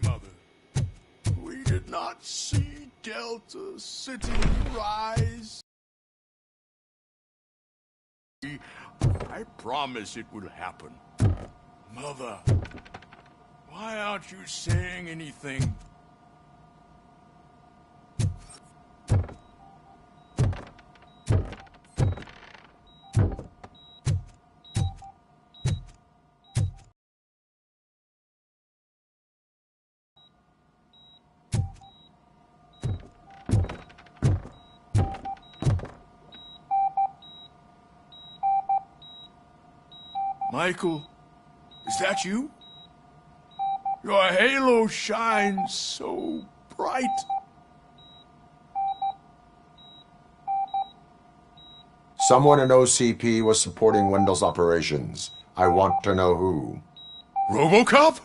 Mother. We did not see Delta City rise. I promise it will happen. Mother, why aren't you saying anything? Michael, is that you? Your halo shines so bright. Someone in OCP was supporting Wendell's operations. I want to know who. Robocop?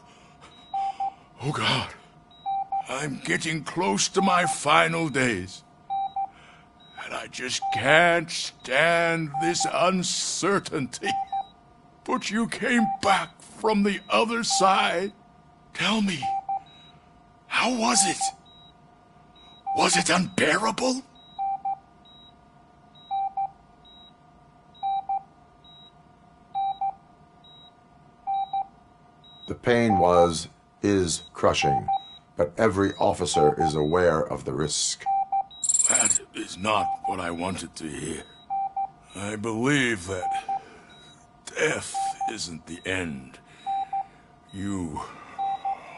Oh God, I'm getting close to my final days. And I just can't stand this uncertainty. But you came back from the other side. Tell me, how was it? Was it unbearable? The pain is crushing, but every officer is aware of the risk. That is not what I wanted to hear. I believe that death isn't the end. You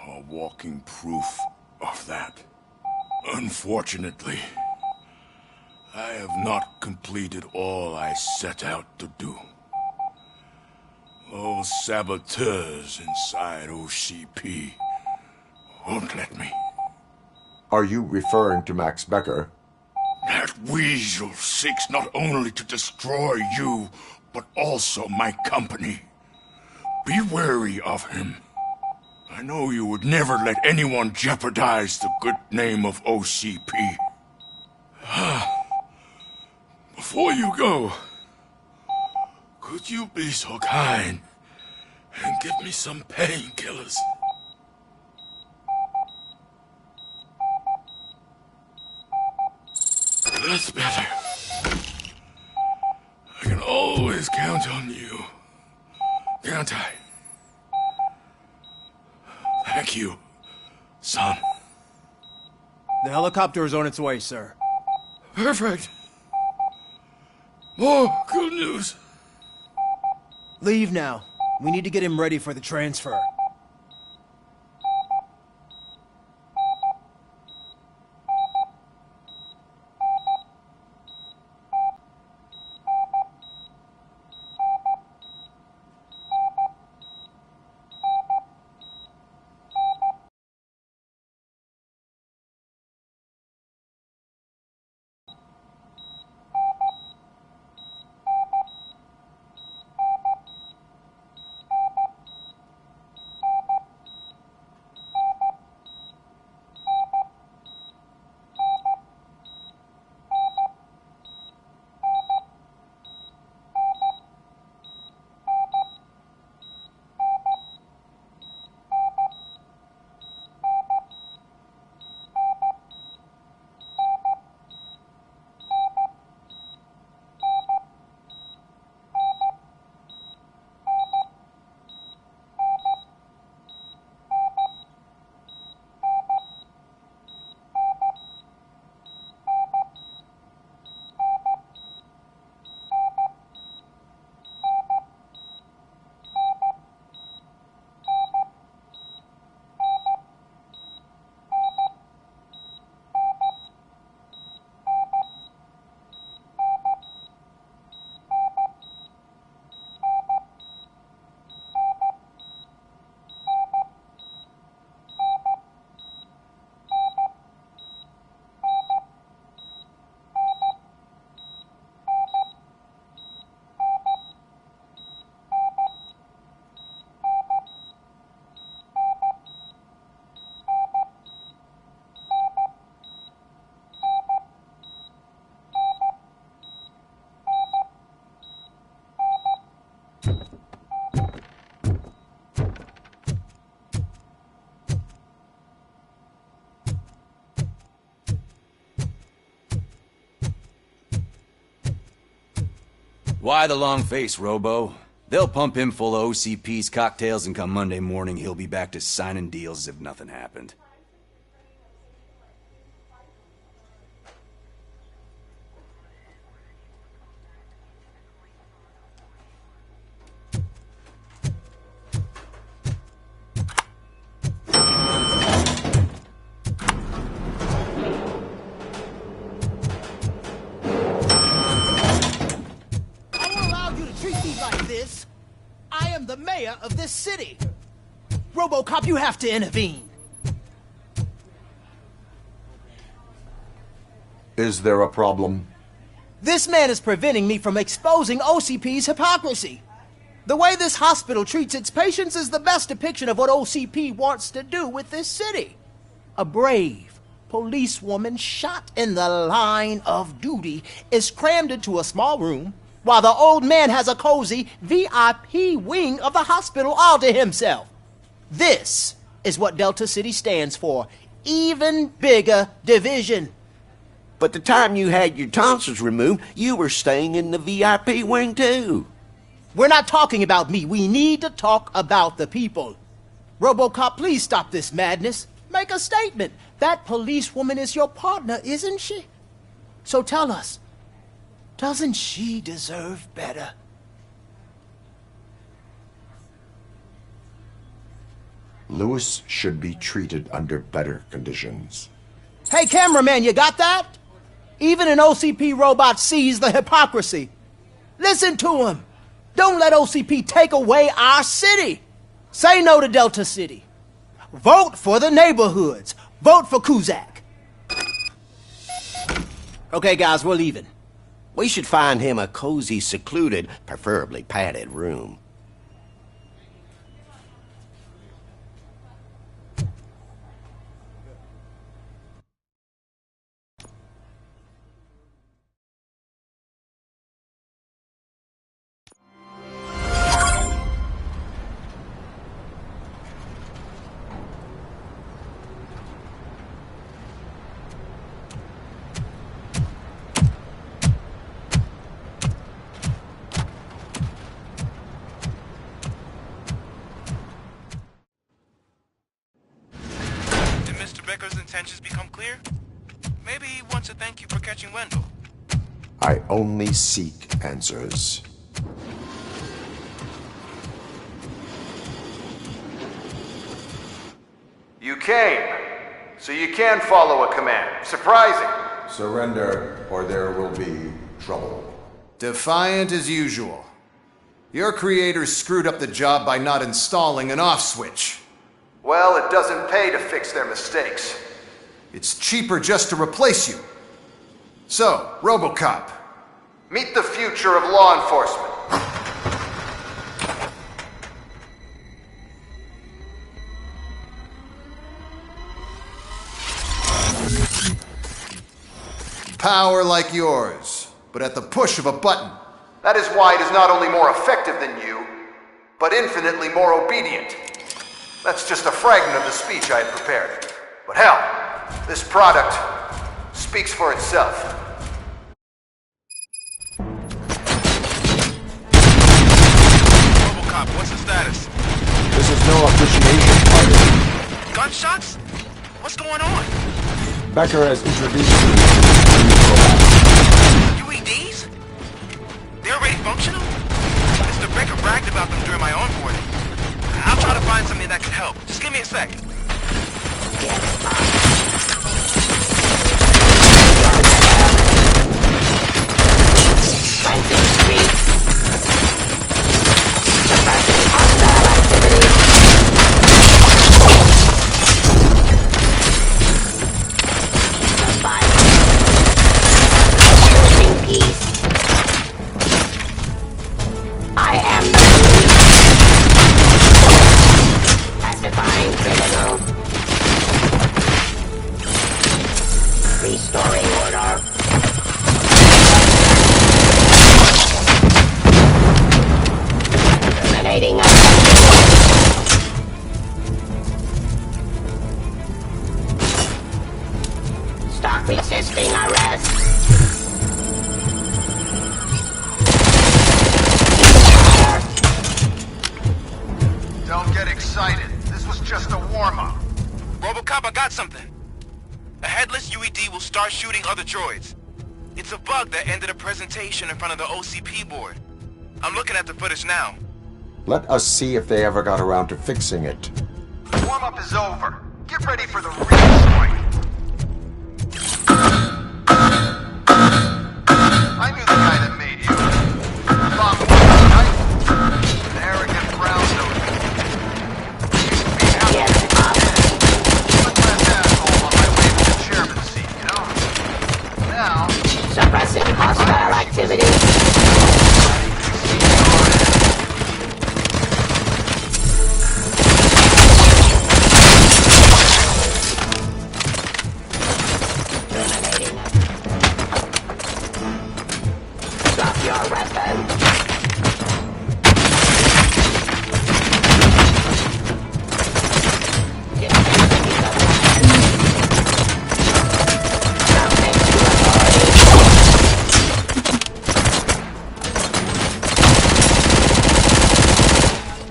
are walking proof of that. Unfortunately, I have not completed all I set out to do. Those saboteurs inside OCP won't let me. Are you referring to Max Becker? That weasel seeks not only to destroy you, but also my company. Be wary of him. I know you would never let anyone jeopardize the good name of OCP. Before you go, could you be so kind and give me some painkillers? That's better. I can always count on you, can't I? Thank you, son. The helicopter is on its way, sir. Perfect. More good news. Leave now. We need to get him ready for the transfer. Why the long face, Robo? They'll pump him full of OCP's cocktails, and come Monday morning, he'll be back to signing deals as if nothing happened. I am the mayor of this city. Robocop, you have to intervene. Is there a problem? This man is preventing me from exposing OCP's hypocrisy. The way this hospital treats its patients is the best depiction of what OCP wants to do with this city. A brave policewoman shot in the line of duty is crammed into a small room, while the old man has a cozy VIP wing of the hospital all to himself. This is what Delta City stands for. Even bigger division. But the time you had your tonsils removed, you were staying in the VIP wing too. We're not talking about me. We need to talk about the people. Robocop, please stop this madness. Make a statement. That policewoman is your partner, isn't she? So tell us, doesn't she deserve better? Lewis should be treated under better conditions. Hey, cameraman, you got that? Even an OCP robot sees the hypocrisy. Listen to him. Don't let OCP take away our city. Say no to Delta City. Vote for the neighborhoods. Vote for Kuzak. Okay, guys, we're leaving. We should find him a cozy, secluded, preferably padded room. Becker's intentions become clear? Maybe he wants to thank you for catching Wendell. I only seek answers. You came, so you can follow a command. Surprising. Surrender, or there will be trouble. Defiant as usual. Your creators screwed up the job by not installing an off switch. Well, it doesn't pay to fix their mistakes. It's cheaper just to replace you. So, Robocop. Meet the future of law enforcement. Power like yours, but at the push of a button. That is why it is not only more effective than you, but infinitely more obedient. That's just a fragment of the speech I had prepared. But hell, this product speaks for itself. Robocop, what's the status? This is no appreciation party. Gunshots? What's going on? Becker has introduced me to UEDs? They're already functional? Mr. Becker bragged about them during my onboarding. I'll try to find something that can help. Just give me a sec. Stop resisting arrest. just a warm-up. Robocop, I got something. A headless UED will start shooting other droids. It's a bug that ended a presentation in front of the OCP board. I'm looking at the footage now. Let us see if they ever got around to fixing it. Warm-up is over. Get ready for the real fight. I knew the guy that made you. Bob, right? An arrogant brown nose. Used to be half one less asshole on my way to the chairman's seat, you know? Now, Suppressing hostile activity. Drop your weapon.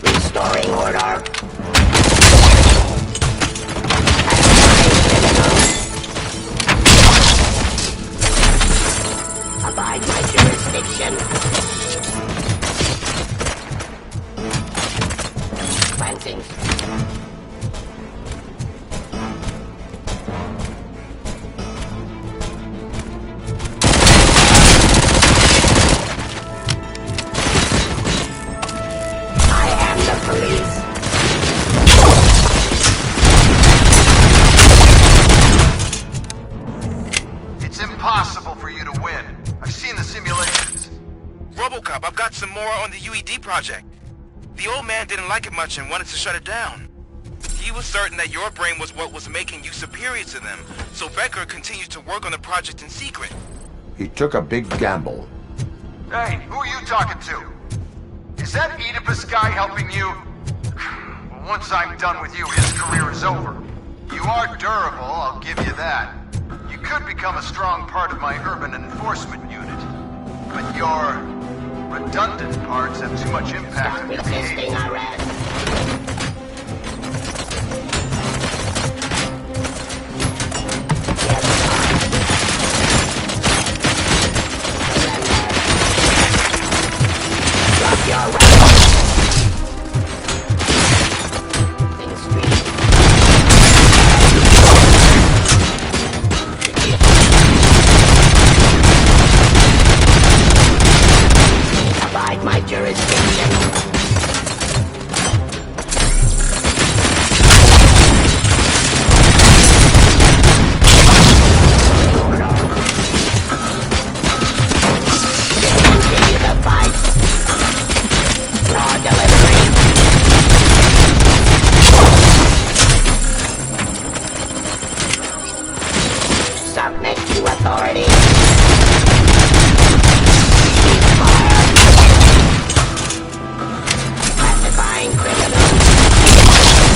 Restoring order. Abide my jurisdiction. Cleansing. I am the police. it's impossible for you to win. I've seen the simulations. Robocop, I've got some more on the UED project. The old man didn't like it much and wanted to shut it down. He was certain that your brain was what was making you superior to them, so Becker continued to work on the project in secret. He took a big gamble. Hey, who are you talking to? Is that Oedipus guy helping you? Well, once I'm done with you, his career is over. You are durable, I'll give you that. You could become a strong part of my urban enforcement unit. But your redundant parts have too much impact on your Resisting behavior. arrest. Drop your weapon. In street. Abide my jurisdiction. Continue the fight. Raw delivery. Submit to authority. Ceasefire. Classifying criminals.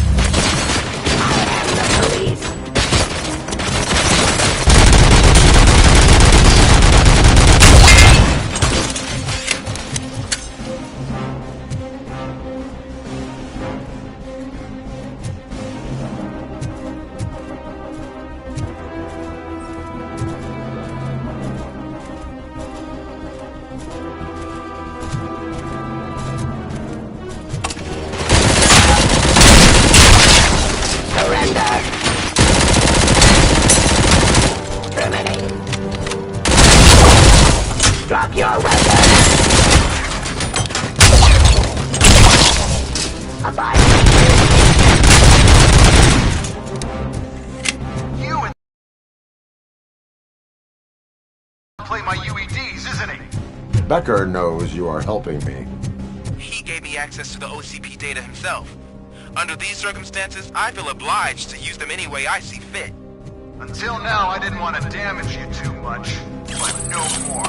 I am the police. Surrender. Terminate. Drop your weapon. Abide my jurisdiction. You and play my UEDs, isn't he? Becker knows you are helping me. He gave me access to the OCP data himself. Under these circumstances, I feel obliged to use them any way I see fit. Until now, I didn't want to damage you too much, but no more.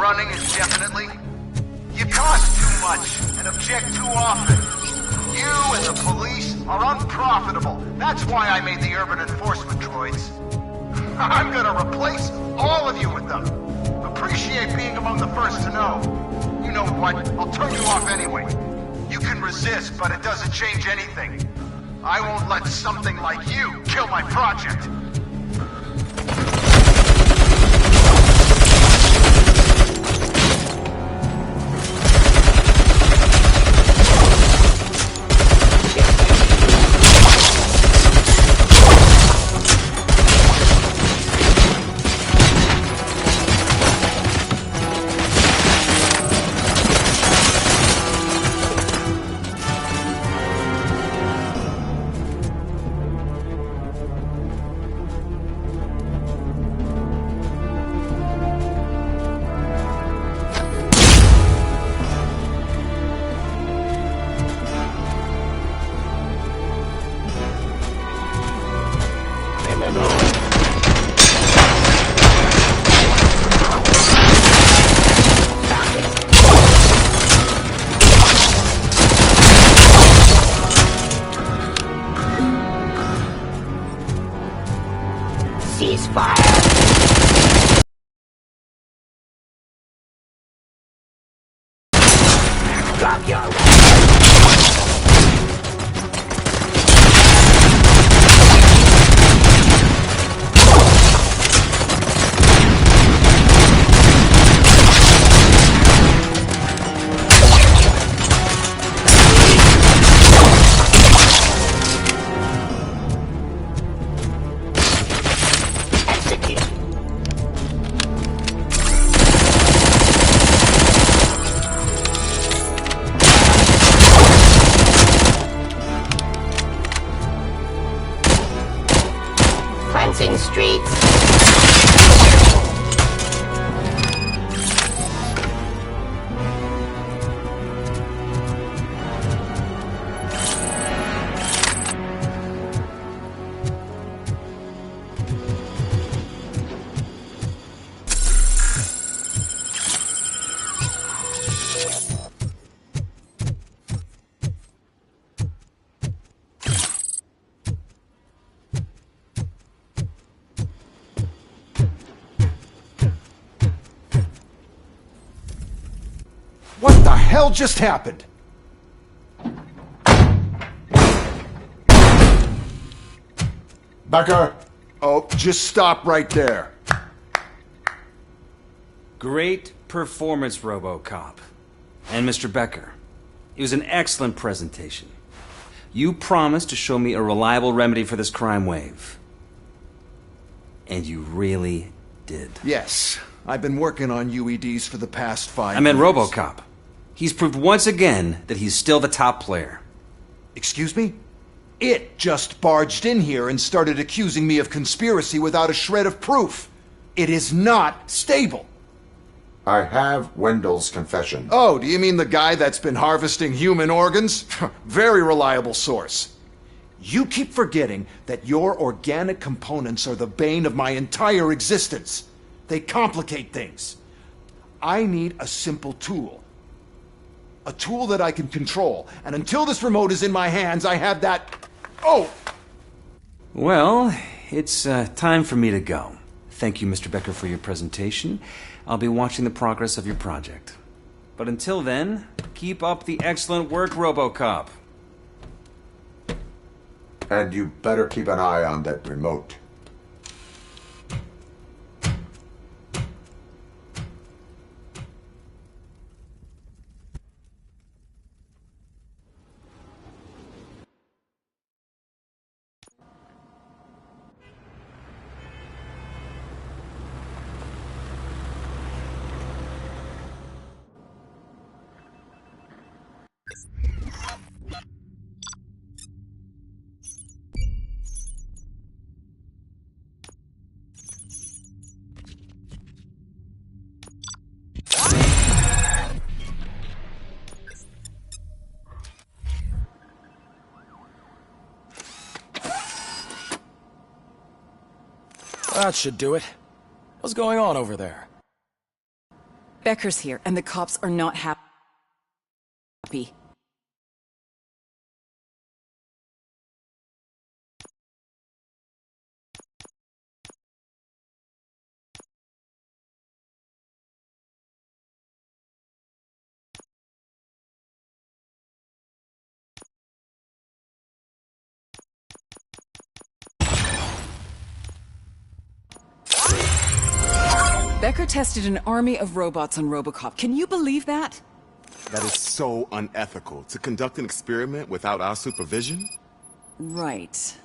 running indefinitely? You cost too much and object too often. You and the police are unprofitable. That's why I made the urban enforcement droids. I'm gonna replace all of you with them. Appreciate being among the first to know. You know what? I'll turn you off anyway. You can resist, but it doesn't change anything. I won't let something like you kill my project. Ceasefire. Drop your weapon. Cleansing streets. What the hell just happened? Becker! Oh, just stop right there. Great performance, Robocop. And Mr. Becker, it was an excellent presentation. You promised to show me a reliable remedy for this crime wave. And you really did. Yes, I've been working on UEDs for the past 5 I meant years. Robocop. He's proved once again that he's still the top player. Excuse me? It just barged in here and started accusing me of conspiracy without a shred of proof. It is not stable. I have Wendell's confession. Oh, do you mean the guy that's been harvesting human organs? Very reliable source. You keep forgetting that your organic components are the bane of my entire existence. They complicate things. I need a simple tool. A tool that I can control. And until this remote is in my hands, I have that... Oh! Well, it's time for me to go. Thank you, Mr. Becker, for your presentation. I'll be watching the progress of your project. But until then, keep up the excellent work, Robocop. And you better keep an eye on that remote. That should do it. What's going on over there? Becker's here, and the cops are not happy. Becker tested an army of robots on Robocop. Can you believe that? That is so unethical. To conduct an experiment without our supervision? Right.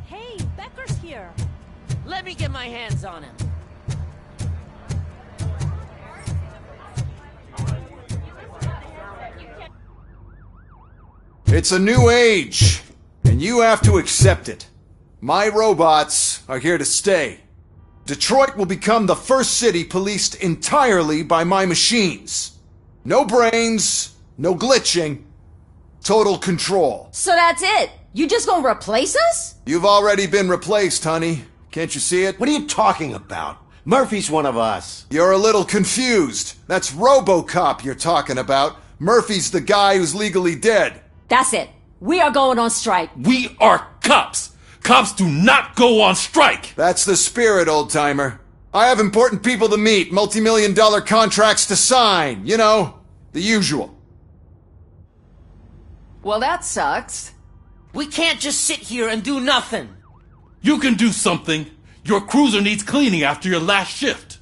Hey, Becker's here. Let me get my hands on him. It's a new age, and you have to accept it. My robots are here to stay. Detroit will become the first city policed entirely by my machines. No brains, no glitching, total control. So that's it? You just gonna replace us? You've already been replaced, honey. Can't you see it? What are you talking about? Murphy's one of us. You're a little confused. That's Robocop you're talking about. Murphy's the guy who's legally dead. That's it. We are going on strike. We are cops. Cops do not go on strike. That's the spirit, old-timer. I have important people to meet, multi-million-dollar contracts to sign. You know, the usual. Well, that sucks. We can't just sit here and do nothing. You can do something. Your cruiser needs cleaning after your last shift.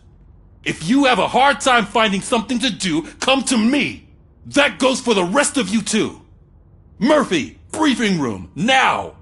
If you have a hard time finding something to do, come to me. That goes for the rest of you too. Murphy, briefing room, now!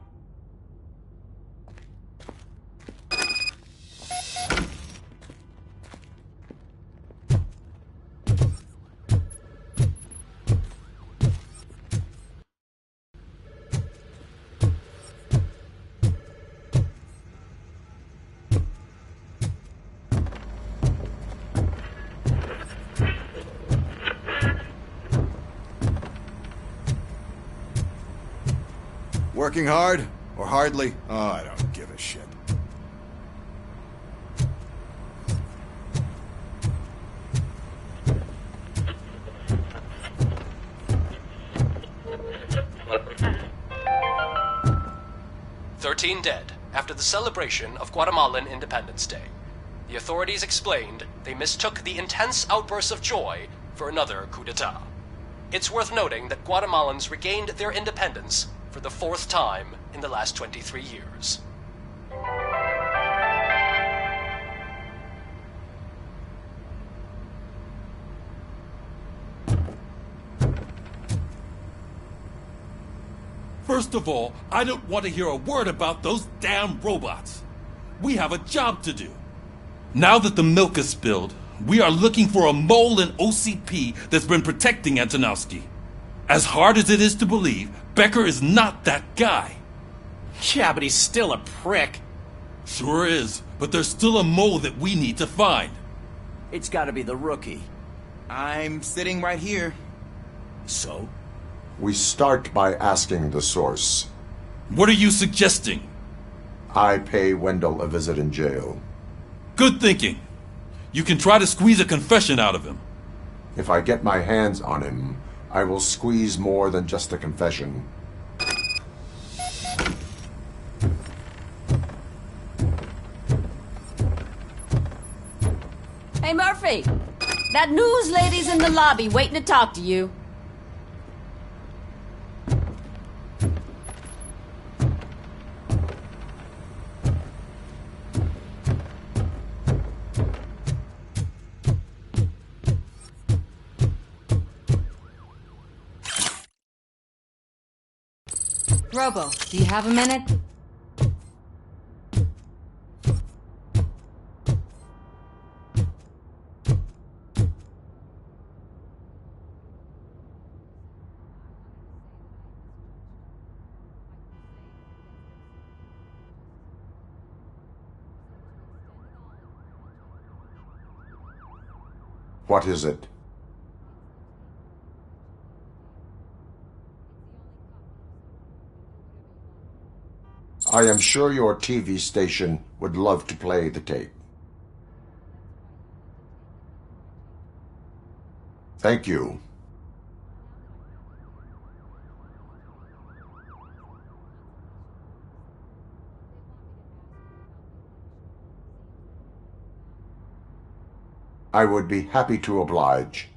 Working hard? Or hardly? Oh, I don't give a shit. Dead after the celebration of Guatemalan Independence Day. The authorities explained they mistook the intense outbursts of joy for another coup d'etat. It's worth noting that Guatemalans regained their independence for the 4th time in the last 23 years. First of all, I don't want to hear a word about those damn robots. We have a job to do. Now that the milk is spilled, we are looking for a mole in OCP that's been protecting Antonowski. As hard as it is to believe, Becker is not that guy. Yeah, but he's still a prick. Sure is, but there's still a mole that we need to find. It's gotta be the rookie. I'm sitting right here. So? We start by asking the source. What are you suggesting? I pay Wendell a visit in jail. Good thinking. You can try to squeeze a confession out of him. If I get my hands on him, I will squeeze more than just a confession. Hey, Murphy! That news lady's in the lobby waiting to talk to you. Robo, do you have a minute? What is it? I am sure your TV station would love to play the tape. Thank you. I would be happy to oblige.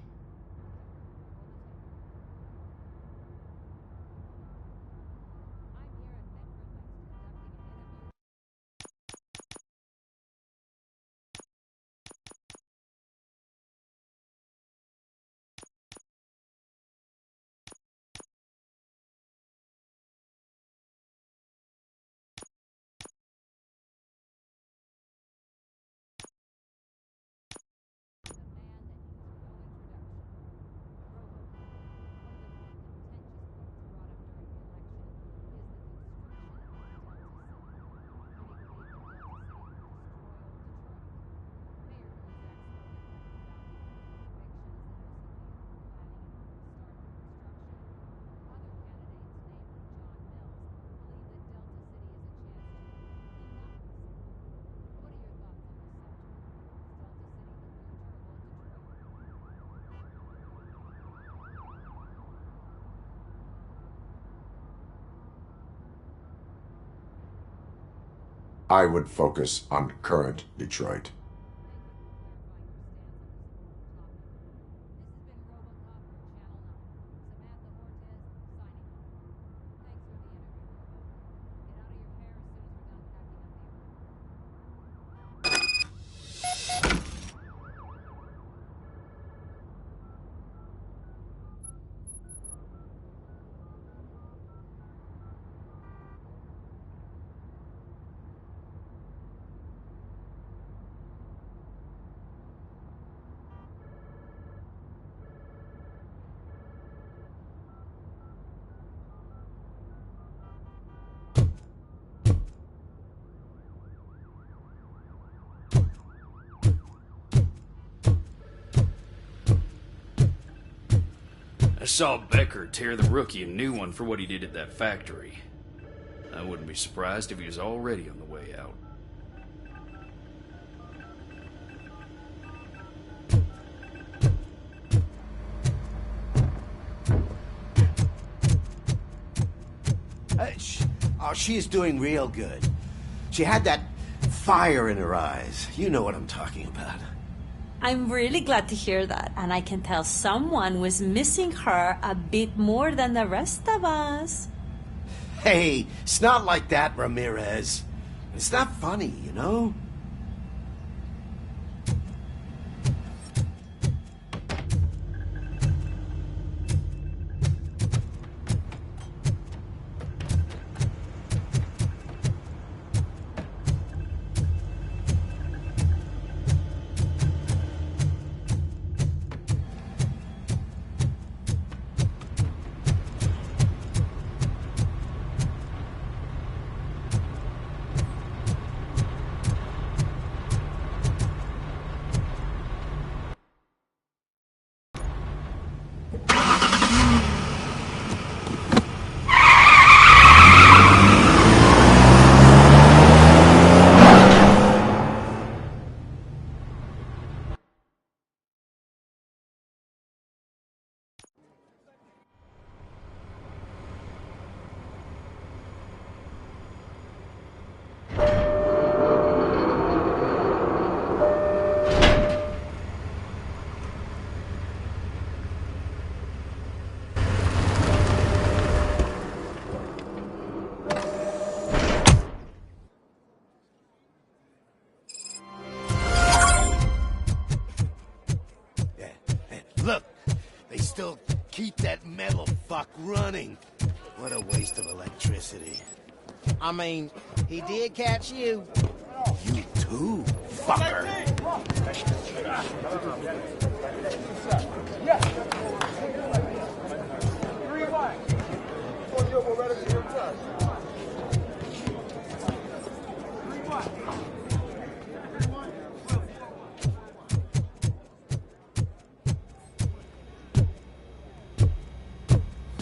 I would focus on current Detroit. I saw Becker tear the rookie a new one for what he did at that factory. I wouldn't be surprised if he was already on the way out. She is doing real good. She had that fire in her eyes. You know what I'm talking about. I'm really glad to hear that, and I can tell someone was missing her a bit more than the rest of us. Hey, it's not like that, Ramirez. It's not funny, you know? Look, they still keep that metal fuck running. What a waste of electricity. I mean, he did catch you. You too, fucker.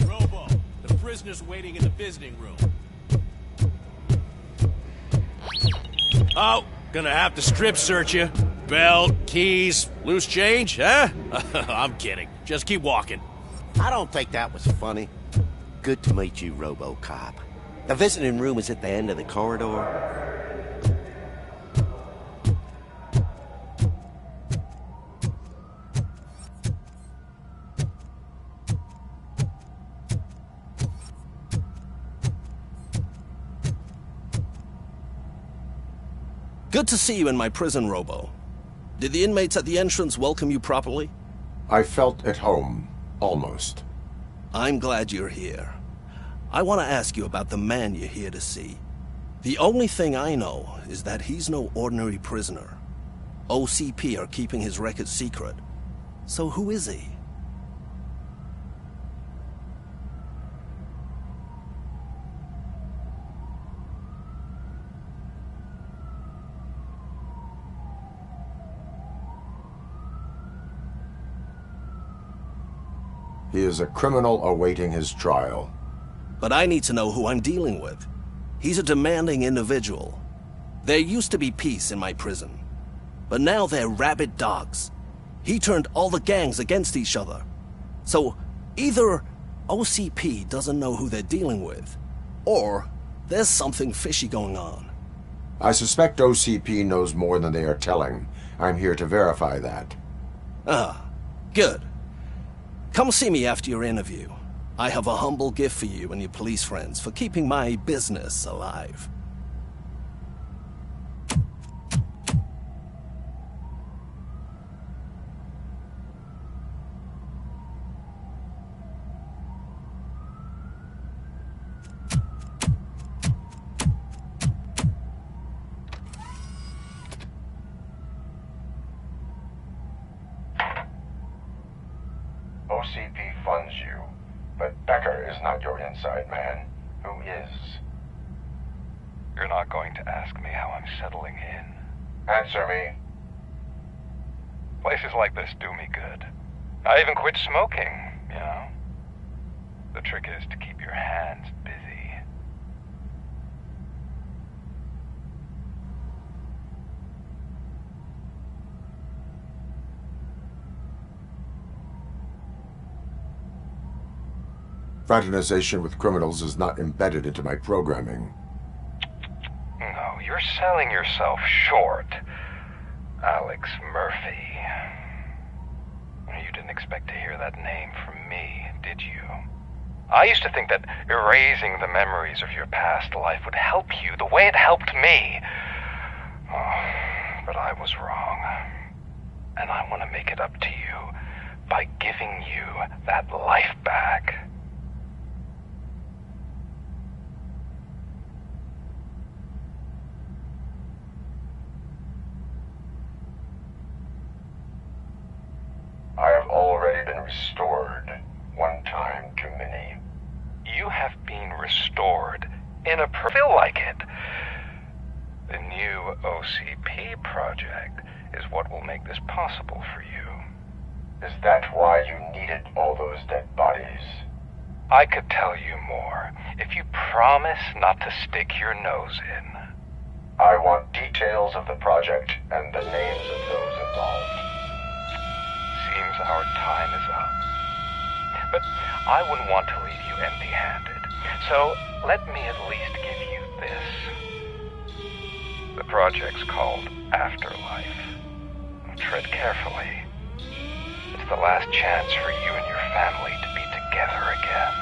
Robo, the prisoner's waiting in the visiting room. Oh, gonna have to strip search you. Belt, keys, loose change, huh? I'm kidding. Just keep walking. I don't think that was funny. Good to meet you, Robocop. The visiting room is at the end of the corridor. Good to see you in my prison, Robo. Did the inmates at the entrance welcome you properly? I felt at home, almost. I'm glad you're here. I want to ask you about the man you're here to see. The only thing I know is that he's no ordinary prisoner. OCP are keeping his record secret. So who is he? He is a criminal awaiting his trial. But I need to know who I'm dealing with. He's a demanding individual. There used to be peace in my prison, but now they're rabid dogs. He turned all the gangs against each other. So either OCP doesn't know who they're dealing with, or there's something fishy going on. I suspect OCP knows more than they are telling. I'm here to verify that. Ah, good. Come see me after your interview. I have a humble gift for you and your police friends for keeping my business alive. OCP funds you, but Becker is not your inside man. Who is? You're not going to ask me how I'm settling in. Answer me. Places like this do me good. I even quit smoking, you know. The trick is to keep your hands busy. Fraternization with criminals is not embedded into my programming. No, you're selling yourself short, Alex Murphy. You didn't expect to hear that name from me, did you? I used to think that erasing the memories of your past life would help you the way it helped me. Oh, but I was wrong. And I want to make it up to you by giving you that life back. I have already been restored. One time too many. You have been restored in a feel like it. The new OCP project is what will make this possible for you. Is that why you needed all those dead bodies? I could tell you more if you promise not to stick your nose in. I want details of the project and the names of those involved. Seems our time is up. But I wouldn't want to leave you empty-handed. So let me at least give you this. The project's called Afterlife. Tread carefully. It's the last chance for you and your family to be together again.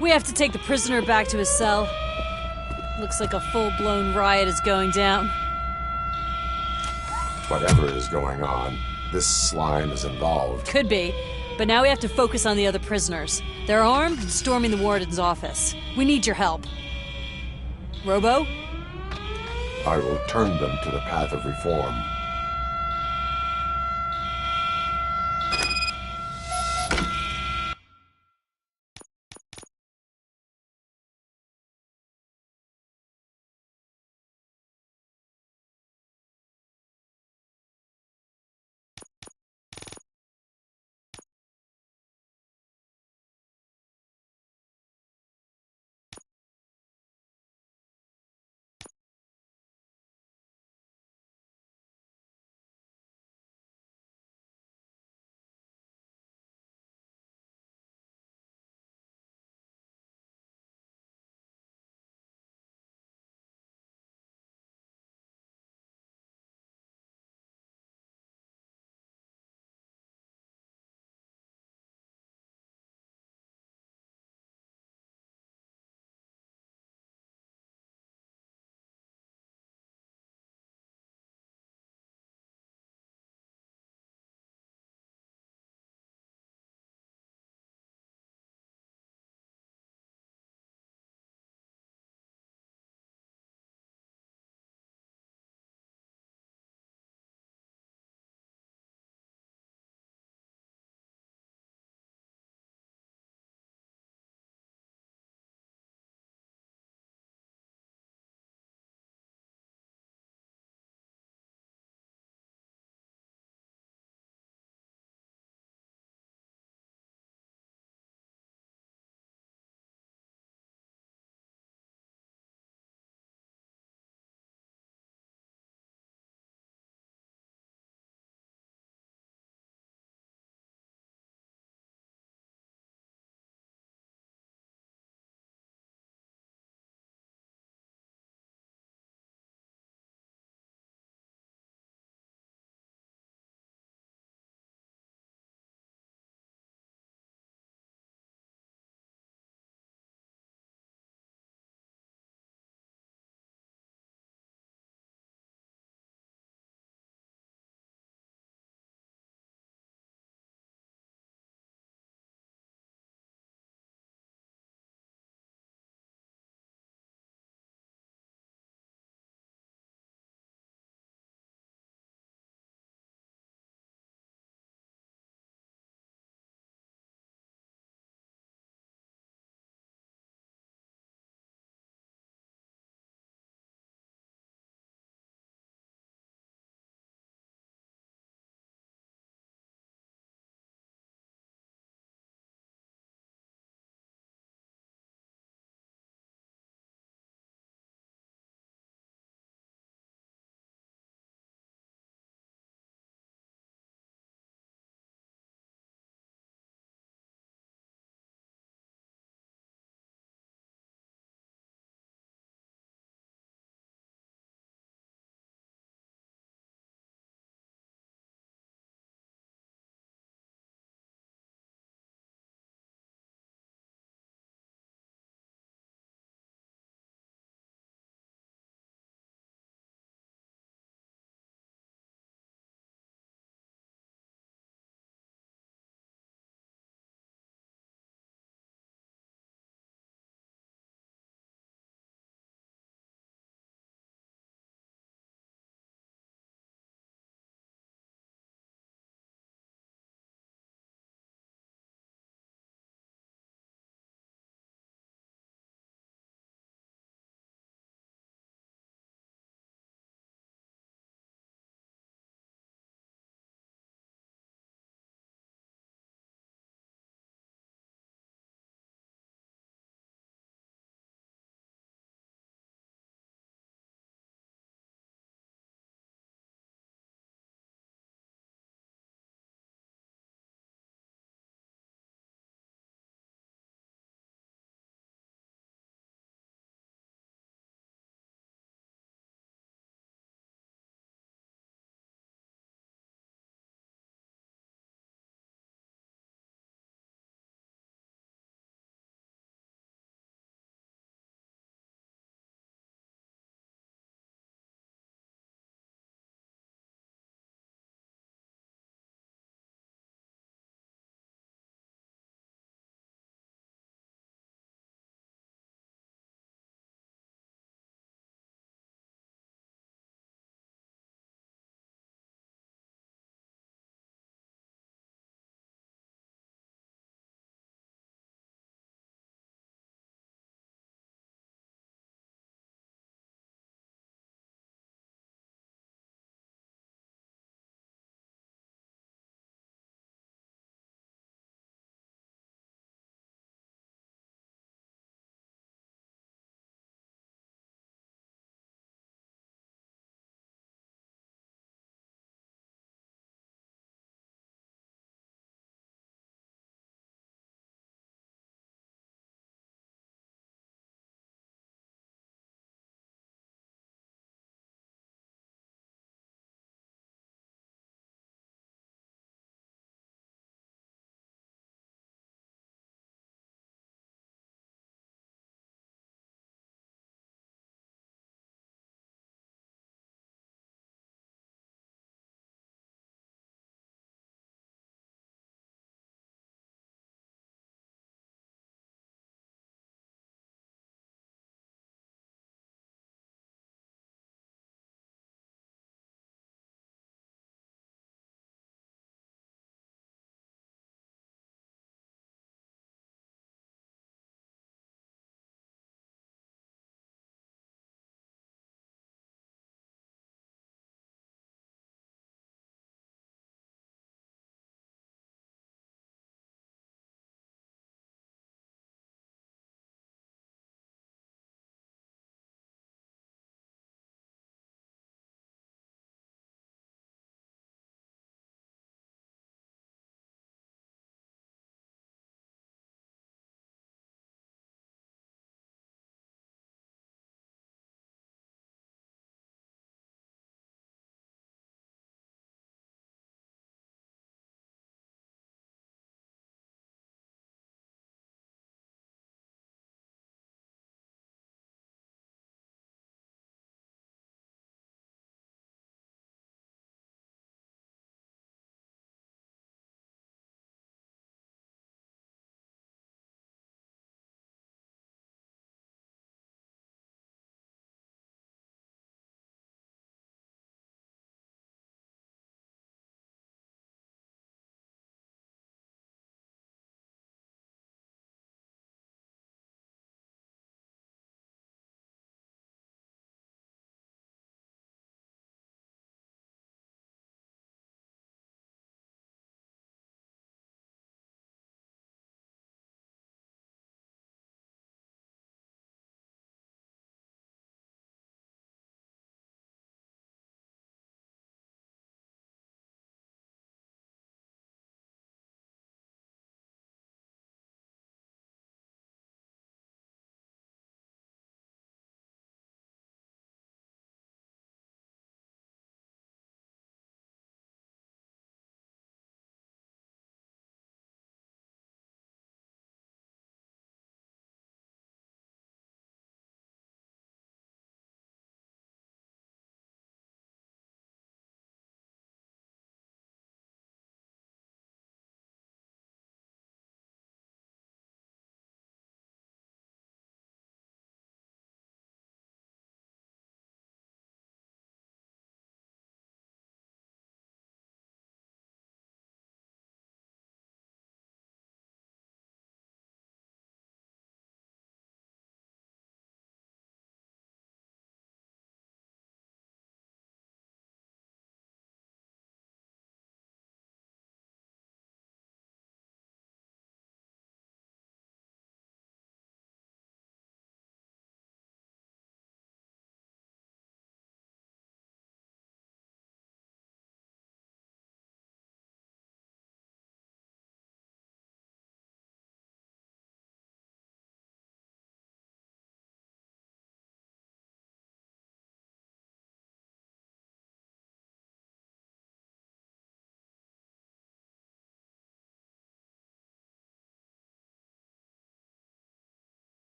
We have to take the prisoner back to his cell. Looks like a full-blown riot is going down. Whatever is going on, this slime is involved. Could be. But now we have to focus on the other prisoners. They're armed and storming the warden's office. We need your help. Robo? I will turn them to the path of reform.